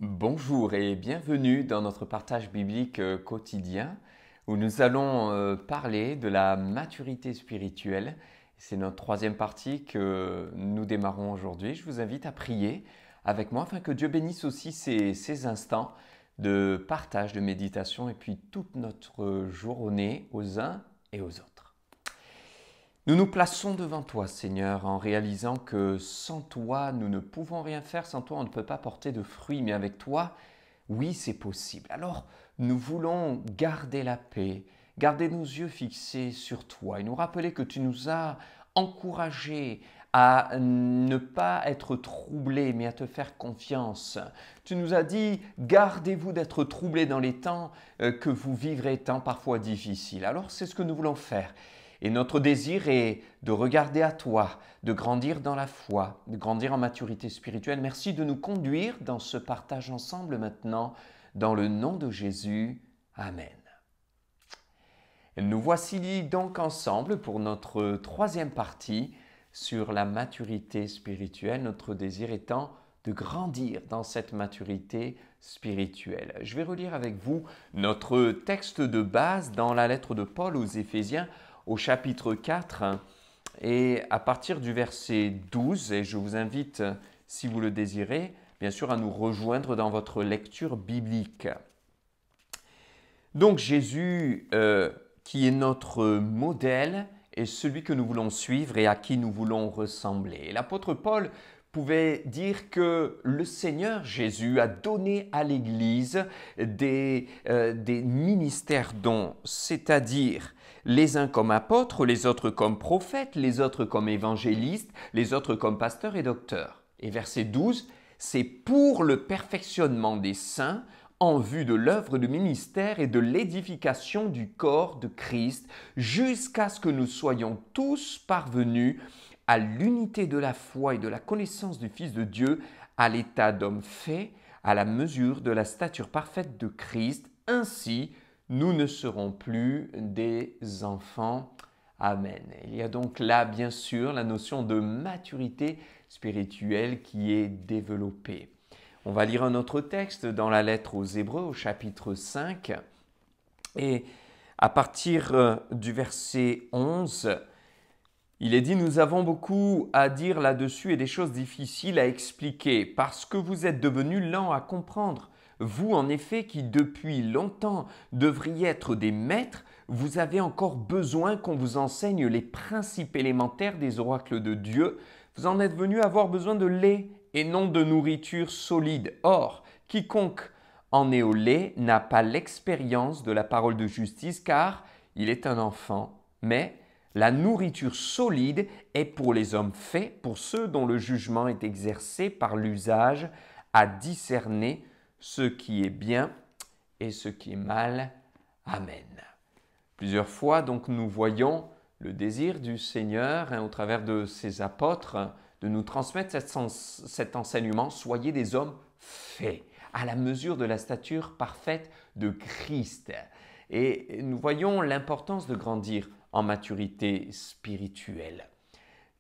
Bonjour et bienvenue dans notre partage biblique quotidien où nous allons parler de la maturité spirituelle. C'est notre troisième partie que nous démarrons aujourd'hui. Je vous invite à prier avec moi afin que Dieu bénisse aussi ces instants de partage, de méditation et puis toute notre journée aux uns et aux autres. Nous nous plaçons devant toi, Seigneur, en réalisant que sans toi, nous ne pouvons rien faire, sans toi, on ne peut pas porter de fruits, mais avec toi, oui, c'est possible. Alors, nous voulons garder la paix, garder nos yeux fixés sur toi et nous rappeler que tu nous as encouragés à ne pas être troublés, mais à te faire confiance. Tu nous as dit, gardez-vous d'être troublés dans les temps que vous vivrez, temps parfois difficiles. Alors, c'est ce que nous voulons faire. Et notre désir est de regarder à toi, de grandir dans la foi, de grandir en maturité spirituelle. Merci de nous conduire dans ce partage ensemble maintenant, dans le nom de Jésus. Amen. Nous voici donc ensemble pour notre troisième partie sur la maturité spirituelle, notre désir étant de grandir dans cette maturité spirituelle. Je vais relire avec vous notre texte de base dans la lettre de Paul aux Éphésiens au chapitre 4 et à partir du verset 12, et je vous invite, si vous le désirez, bien sûr à nous rejoindre dans votre lecture biblique. Donc Jésus, qui est notre modèle, est celui que nous voulons suivre et à qui nous voulons ressembler. Et l'apôtre Paul pouvait dire que le Seigneur Jésus a donné à l'Église des ministères dont, c'est-à-dire les uns comme apôtres, les autres comme prophètes, les autres comme évangélistes, les autres comme pasteurs et docteurs. Et verset 12, c'est pour le perfectionnement des saints en vue de l'œuvre du ministère et de l'édification du corps de Christ, jusqu'à ce que nous soyons tous parvenus à l'unité de la foi et de la connaissance du Fils de Dieu, à l'état d'homme fait, à la mesure de la stature parfaite de Christ. Ainsi, nous ne serons plus des enfants. Amen. Il y a donc là, bien sûr, la notion de maturité spirituelle qui est développée. On va lire un autre texte dans la lettre aux Hébreux, au chapitre 5. Et à partir du verset 11, il est dit « Nous avons beaucoup à dire là-dessus et des choses difficiles à expliquer, parce que vous êtes devenus lents à comprendre. Vous, en effet, qui depuis longtemps devriez être des maîtres, vous avez encore besoin qu'on vous enseigne les principes élémentaires des oracles de Dieu. Vous en êtes venus avoir besoin de lait et non de nourriture solide. Or, quiconque en est au lait n'a pas l'expérience de la parole de justice, car il est un enfant. Mais la nourriture solide est pour les hommes faits, pour ceux dont le jugement est exercé par l'usage à discerner ce qui est bien et ce qui est mal. Amen. Plusieurs fois, donc, nous voyons le désir du Seigneur, au travers de ses apôtres, de nous transmettre cet enseignement. Soyez des hommes faits, à la mesure de la stature parfaite de Christ. Et nous voyons l'importance de grandir en maturité spirituelle.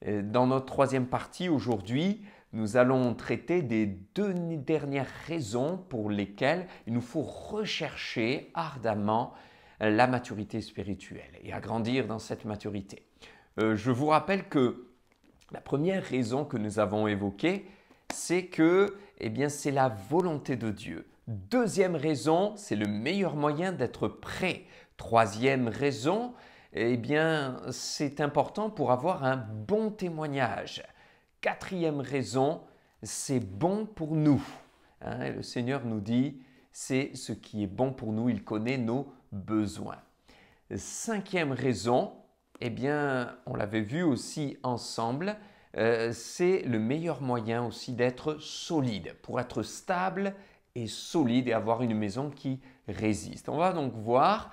Dans notre troisième partie aujourd'hui, nous allons traiter des deux dernières raisons pour lesquelles il nous faut rechercher ardemment la maturité spirituelle et à grandir dans cette maturité. Je vous rappelle que la première raison que nous avons évoquée, c'est que c'est la volonté de Dieu. Deuxième raison, c'est le meilleur moyen d'être prêt. Troisième raison, c'est important pour avoir un bon témoignage. Quatrième raison, c'est bon pour nous. Le Seigneur nous dit, c'est ce qui est bon pour nous, il connaît nos besoins. Cinquième raison, on l'avait vu aussi ensemble, c'est le meilleur moyen aussi d'être solide, pour être stable et solide et avoir une maison qui résiste. On va donc voir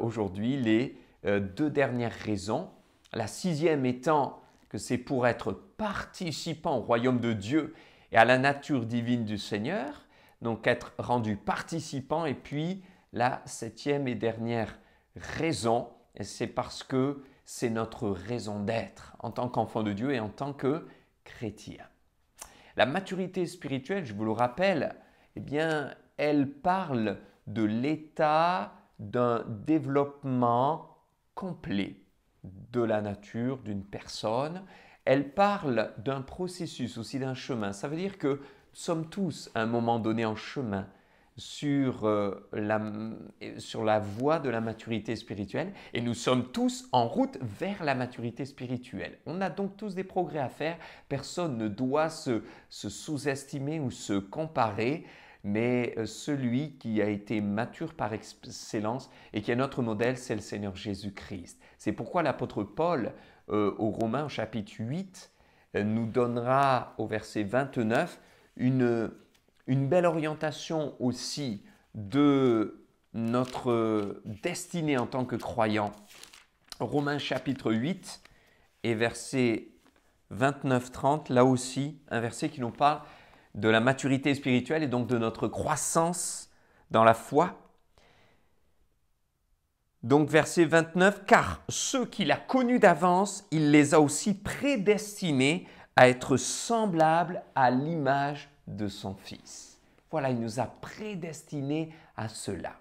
aujourd'hui les deux dernières raisons. La sixième étant que c'est pour être participant au royaume de Dieu et à la nature divine du Seigneur, donc être rendu participant. Et puis la septième et dernière raison, c'est parce que c'est notre raison d'être en tant qu'enfant de Dieu et en tant que chrétien. La maturité spirituelle, je vous le rappelle, eh bien, elle parle de l'état d'un développement complet de la nature d'une personne. Elle parle d'un processus aussi, d'un chemin. Ça veut dire que nous sommes tous à un moment donné en chemin sur la voie de la maturité spirituelle et nous sommes tous en route vers la maturité spirituelle. On a donc tous des progrès à faire. Personne ne doit se sous-estimer ou se comparer, mais celui qui a été mature par excellence et qui est notre modèle, c'est le Seigneur Jésus-Christ. C'est pourquoi l'apôtre Paul, aux Romains, au chapitre 8, nous donnera au verset 29 une belle orientation aussi de notre destinée en tant que croyant. Romains chapitre 8 et verset 29-30, là aussi, un verset qui nous parle de la maturité spirituelle et donc de notre croissance dans la foi. Donc verset 29, « Car ceux qu'il a connus d'avance, il les a aussi prédestinés à être semblables à l'image de son Fils. » Voilà, il nous a prédestinés à cela.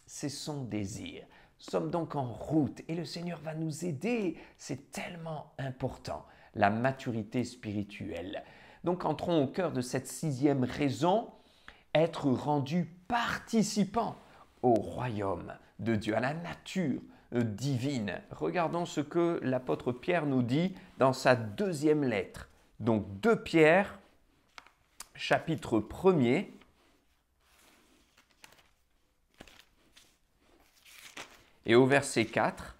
C'est son désir. Nous sommes donc en route et le Seigneur va nous aider. C'est tellement important, la maturité spirituelle. Donc entrons au cœur de cette 6e raison, être rendu participant au royaume de Dieu, à la nature divine. Regardons ce que l'apôtre Pierre nous dit dans sa 2e lettre. Donc 2 Pierre, chapitre 1er. Et au verset 4,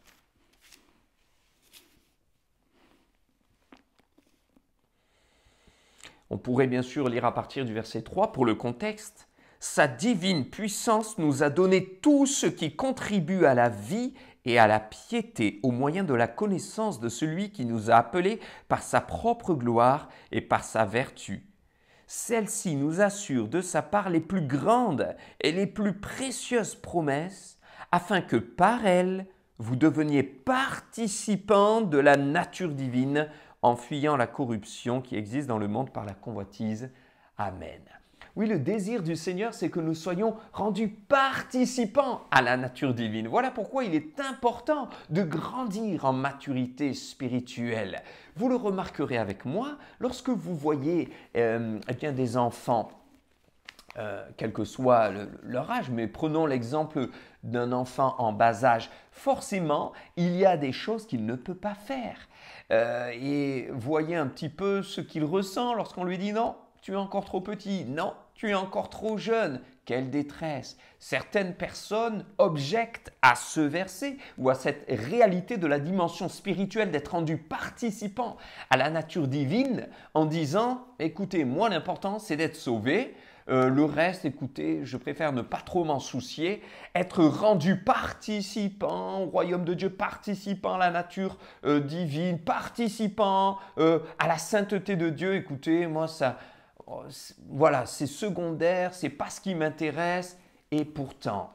on pourrait bien sûr lire à partir du verset 3 pour le contexte. « Sa divine puissance nous a donné tout ce qui contribue à la vie et à la piété au moyen de la connaissance de celui qui nous a appelés par sa propre gloire et par sa vertu. Celle-ci nous assure de sa part les plus grandes et les plus précieuses promesses, afin que par elles, vous deveniez participants de la nature divine en fuyant la corruption qui existe dans le monde par la convoitise. Amen. » Oui, le désir du Seigneur, c'est que nous soyons rendus participants à la nature divine. Voilà pourquoi il est important de grandir en maturité spirituelle. Vous le remarquerez avec moi, lorsque vous voyez bien des enfants, quel que soit leur âge, mais prenons l'exemple d'un enfant en bas âge, forcément, il y a des choses qu'il ne peut pas faire. Et voyez un petit peu ce qu'il ressent lorsqu'on lui dit « Non, tu es encore trop petit. Non, tu es encore trop jeune. » Quelle détresse! Certaines personnes objectent à ce verset ou à cette réalité de la dimension spirituelle d'être rendu participant à la nature divine en disant « Écoutez, moi l'important c'est d'être sauvé. Le reste, écoutez, je préfère ne pas trop m'en soucier. Être rendu participant au royaume de Dieu, participant à la nature divine, participant à la sainteté de Dieu. Écoutez, moi ça… Voilà, c'est secondaire, c'est pas ce qui m'intéresse. Et pourtant,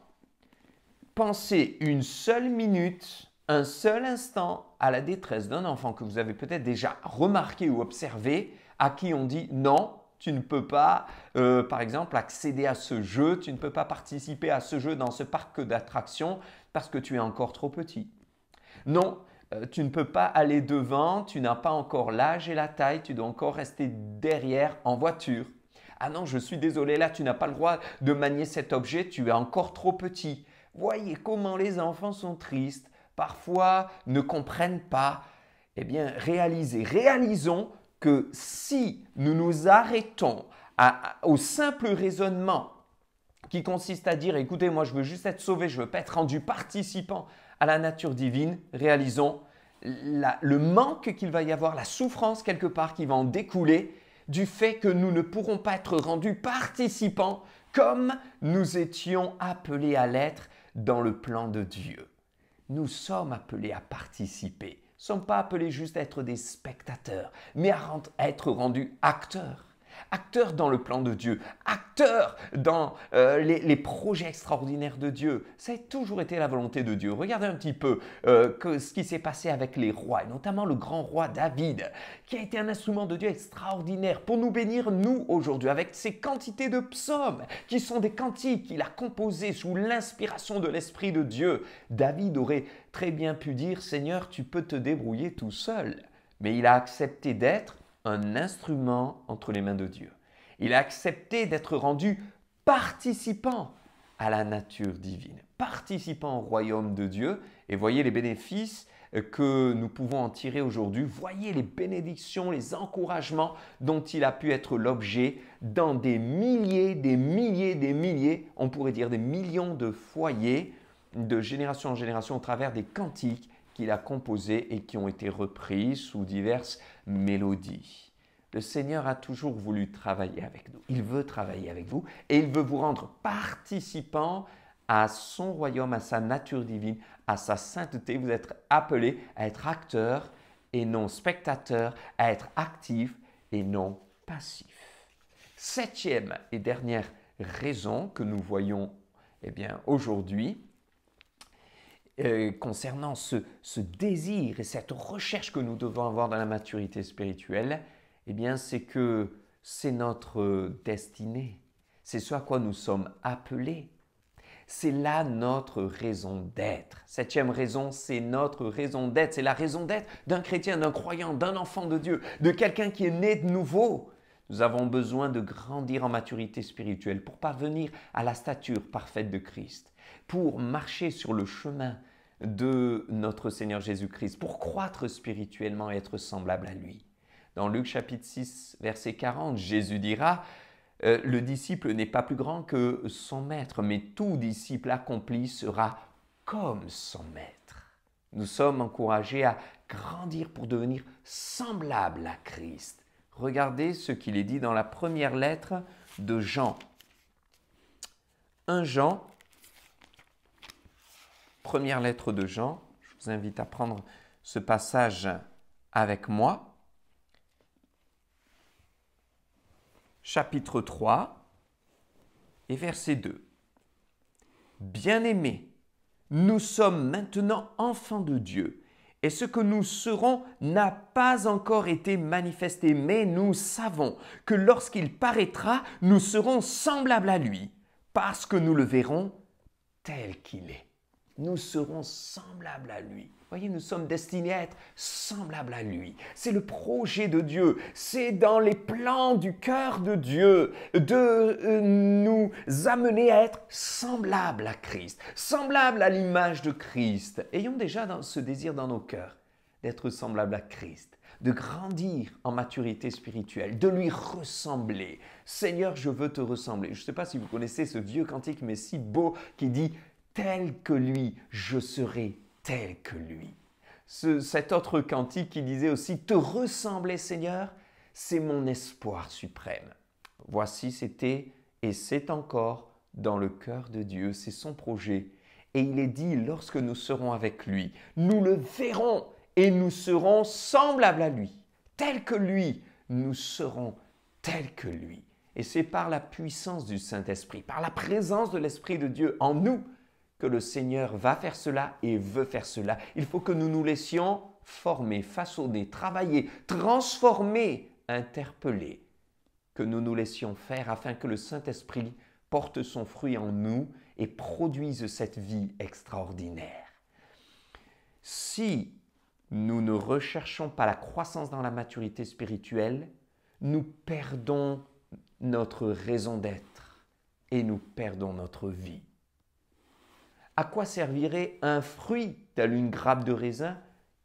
pensez une seule minute, un seul instant à la détresse d'un enfant que vous avez peut-être déjà remarqué ou observé, à qui on dit non, tu ne peux pas, par exemple, accéder à ce jeu, tu ne peux pas participer à ce jeu dans ce parc d'attractions parce que tu es encore trop petit. Non, tu ne peux pas aller devant, tu n'as pas encore l'âge et la taille, tu dois encore rester derrière en voiture. Ah non, je suis désolé, là tu n'as pas le droit de manier cet objet, tu es encore trop petit. Voyez comment les enfants sont tristes, parfois ne comprennent pas. Eh bien, réalisons que si nous nous arrêtons au simple raisonnement qui consiste à dire « Écoutez, moi je veux juste être sauvé, je ne veux pas être rendu participant à la nature divine », réalisons le manque qu'il va y avoir, la souffrance quelque part qui va en découler du fait que nous ne pourrons pas être rendus participants comme nous étions appelés à l'être dans le plan de Dieu. Nous sommes appelés à participer. Nous ne sommes pas appelés juste à être des spectateurs, mais à être rendus acteurs. acteur dans le plan de Dieu, acteur dans les projets extraordinaires de Dieu. Ça a toujours été la volonté de Dieu. Regardez un petit peu ce qui s'est passé avec les rois, et notamment le grand roi David, qui a été un instrument de Dieu extraordinaire pour nous bénir, nous, aujourd'hui, avec ces quantités de psaumes, qui sont des cantiques qu'il a composés sous l'inspiration de l'Esprit de Dieu. David aurait très bien pu dire « Seigneur, tu peux te débrouiller tout seul ». Mais il a accepté d'être un instrument entre les mains de Dieu. Il a accepté d'être rendu participant à la nature divine, participant au royaume de Dieu. Et voyez les bénéfices que nous pouvons en tirer aujourd'hui. Voyez les bénédictions, les encouragements dont il a pu être l'objet dans des milliers, on pourrait dire des millions de foyers, de génération en génération, au travers des cantiques qu'il a composés et qui ont été repris sous diverses mélodies. Le Seigneur a toujours voulu travailler avec nous. Il veut travailler avec vous et il veut vous rendre participants à son royaume, à sa nature divine, à sa sainteté. Vous êtes appelés à être acteurs et non spectateurs, à être actifs et non passifs. Septième et dernière raison que nous voyons aujourd'hui, concernant ce désir et cette recherche que nous devons avoir dans la maturité spirituelle, c'est que c'est notre destinée. C'est ce à quoi nous sommes appelés. C'est là notre raison d'être. Septième raison, c'est notre raison d'être. C'est la raison d'être d'un chrétien, d'un croyant, d'un enfant de Dieu, de quelqu'un qui est né de nouveau. Nous avons besoin de grandir en maturité spirituelle pour parvenir à la stature parfaite de Christ, pour marcher sur le chemin de notre Seigneur Jésus-Christ, pour croître spirituellement et être semblable à lui. Dans Luc chapitre 6, verset 40, Jésus dira « Le disciple n'est pas plus grand que son maître, mais tout disciple accompli sera comme son maître. » Nous sommes encouragés à grandir pour devenir semblables à Christ. Regardez ce qu'il est dit dans la première lettre de Jean. 1 Jean, première lettre de Jean. Je vous invite à prendre ce passage avec moi. Chapitre 3 et verset 2. Bien-aimés, nous sommes maintenant enfants de Dieu. Et ce que nous serons n'a pas encore été manifesté, mais nous savons que lorsqu'il paraîtra, nous serons semblables à lui, parce que nous le verrons tel qu'il est. Nous serons semblables à lui. Voyez, nous sommes destinés à être semblables à lui. C'est le projet de Dieu. C'est dans les plans du cœur de Dieu de nous amener à être semblables à Christ, semblables à l'image de Christ. Ayons déjà ce désir dans nos cœurs d'être semblables à Christ, de grandir en maturité spirituelle, de lui ressembler. Seigneur, je veux te ressembler. Je ne sais pas si vous connaissez ce vieux cantique, mais si beau, qui dit « Tel que lui, je serai tel que lui ». Cet autre cantique qui disait aussi « Te ressembler, Seigneur, c'est mon espoir suprême ». Voici, c'était et c'est encore dans le cœur de Dieu, c'est son projet. Et il est dit, lorsque nous serons avec lui, nous le verrons et nous serons semblables à lui. Tel que lui, nous serons tels que lui. Et c'est par la puissance du Saint-Esprit, par la présence de l'Esprit de Dieu en nous, que le Seigneur va faire cela et veut faire cela. Il faut que nous nous laissions former, façonner, travailler, transformer, interpeller, que nous nous laissions faire afin que le Saint-Esprit porte son fruit en nous et produise cette vie extraordinaire. Si nous ne recherchons pas la croissance dans la maturité spirituelle, nous perdons notre raison d'être et nous perdons notre vie. À quoi servirait un fruit tel une grappe de raisin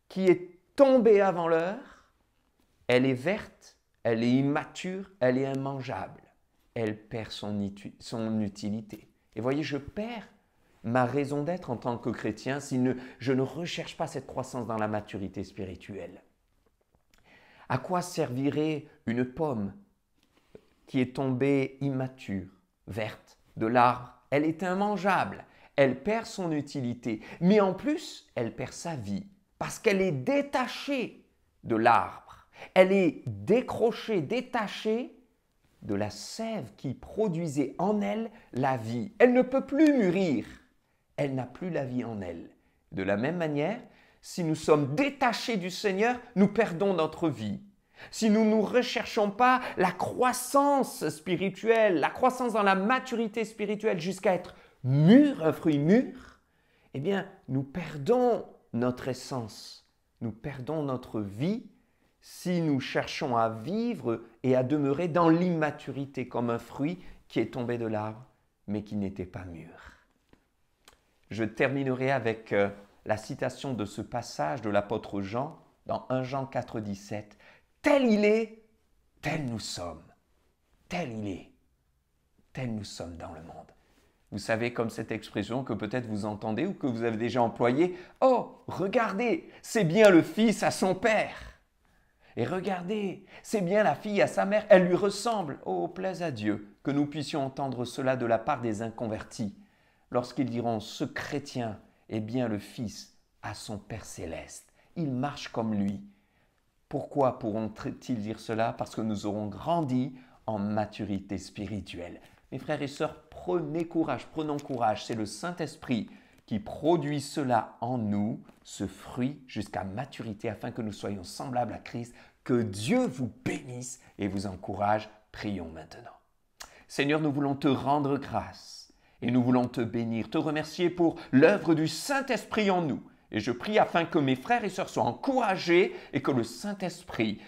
qui est tombée avant l'heure? Elle est verte, elle est immature, elle est immangeable. Elle perd son utilité. Et voyez, je perds ma raison d'être en tant que chrétien si je ne recherche pas cette croissance dans la maturité spirituelle. À quoi servirait une pomme qui est tombée immature, verte, de l'arbre? Elle est immangeable. Elle perd son utilité, mais en plus, elle perd sa vie parce qu'elle est détachée de l'arbre. Elle est décrochée, détachée de la sève qui produisait en elle la vie. Elle ne peut plus mûrir. Elle n'a plus la vie en elle. De la même manière, si nous sommes détachés du Seigneur, nous perdons notre vie. Si nous ne recherchons pas la croissance spirituelle, la croissance dans la maturité spirituelle jusqu'à être mûr, un fruit mûr, eh bien, nous perdons notre essence, nous perdons notre vie si nous cherchons à vivre et à demeurer dans l'immaturité comme un fruit qui est tombé de l'arbre mais qui n'était pas mûr. Je terminerai avec la citation de ce passage de l'apôtre Jean dans 1 Jean 4, 17. « Tel il est, tel nous sommes. Tel il est, tel nous sommes dans le monde. » Vous savez, comme cette expression que peut-être vous entendez ou que vous avez déjà employée. « Oh, regardez, c'est bien le fils à son père. Et regardez, c'est bien la fille à sa mère, elle lui ressemble. » Oh, plaise à Dieu que nous puissions entendre cela de la part des inconvertis, lorsqu'ils diront « ce chrétien est bien le fils à son Père céleste. Il marche comme lui. » Pourquoi pourront-ils dire cela? Parce que nous aurons grandi en maturité spirituelle. Mes frères et sœurs, prenez courage, prenons courage. C'est le Saint-Esprit qui produit cela en nous, ce fruit, jusqu'à maturité, afin que nous soyons semblables à Christ. Que Dieu vous bénisse et vous encourage. Prions maintenant. Seigneur, nous voulons te rendre grâce et nous voulons te bénir, te remercier pour l'œuvre du Saint-Esprit en nous. Et je prie afin que mes frères et sœurs soient encouragés et que le Saint-Esprit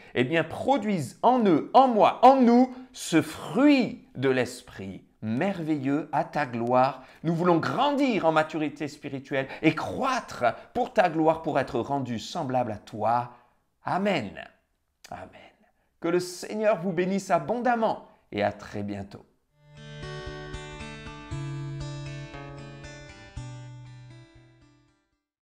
produise en eux, en moi, en nous, ce fruit de l'Esprit merveilleux à ta gloire. Nous voulons grandir en maturité spirituelle et croître pour ta gloire, pour être rendus semblables à toi. Amen. Amen. Que le Seigneur vous bénisse abondamment et à très bientôt.